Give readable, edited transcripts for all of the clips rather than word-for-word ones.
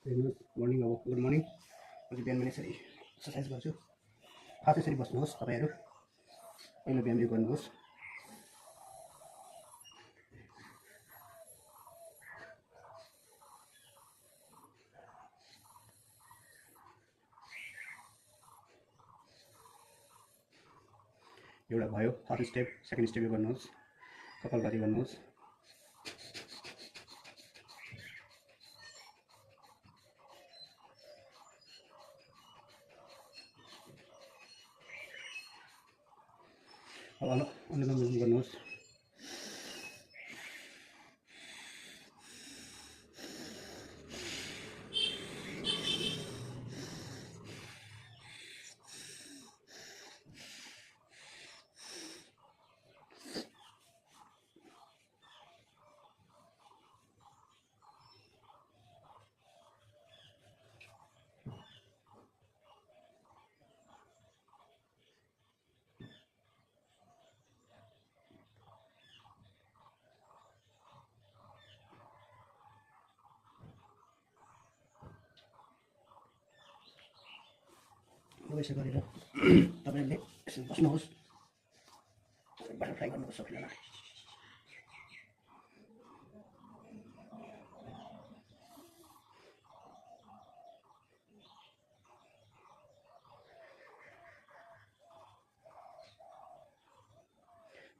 Morning अब good morning. अहिले बिहान यसरी एक्सर्साइज गर्छु। हात यसरी बस्नुहोस् तपाईँहरू। पहिलो बिहान गर्नुहोस्। एउटा भयो फर्स्ट स्टेप। सेकेन्ड स्टेप गर्नुहोस्, कपालभाती गर्नुहोस्। अब अनुलोम विलोम गर्नुहोस्। यसो गरेर तपाईँहरूले यसो बस्नुहोस्। बटरफ्लाई गर्नुहोस् सबैजना।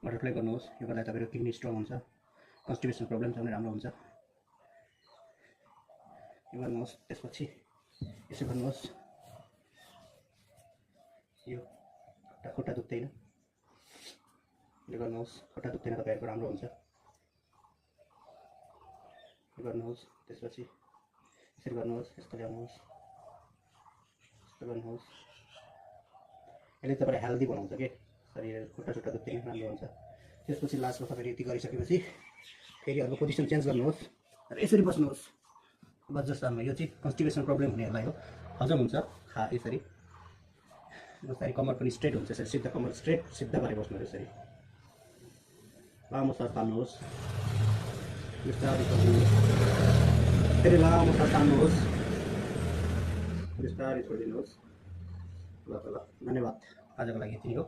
बटरफ्लाई गर्नुहोस्। यो गर्दा तपाईँको किडनी स्ट्रङ हुन्छ, कन्स्टिपेसन प्रब्लम छ भने राम्रो हुन्छ। यो गर्नुहोस्। त्यसपछि यसो गर्नुहोस्। यो खुट्टा दुख्दैन। यो गर्नुहोस्। खुट्टा दुख्दैन तपाईँहरूको राम्रो हुन्छ। यो गर्नुहोस्। त्यसपछि यसरी गर्नुहोस्। यस्तो ल्याउनुहोस्। यस्तो गर्नुहोस्। यसले तपाईँलाई हेल्दी बनाउँछ के शरीर। खुट्टा छुट्टा दुख्दैन, राम्रो हुन्छ। त्यसपछि लास्टमा तपाईँले यति गरिसकेपछि फेरि अर्को पोजिसन चेन्ज गर्नुहोस् र यसरी बस्नुहोस्। वज्रासनमा यो चाहिँ कन्स्टिपेसन प्रब्लम हुनेहरूलाई हो, हजम हुन्छ। यसरी जसरी कम्मर पनि स्ट्रेट हुन्छ। यसरी सिधा कम्मर स्ट्रेट सिधा गरेर बस्नुहोस्। यसरी लामो सास तान्नुहोस्। बिस्तारै छोड्दिनुहोस्। फेरि लामो सास तान्नुहोस्। बिस्तारै छोडिदिनुहोस्। ल ल, धन्यवाद। आजको लागि यति हो।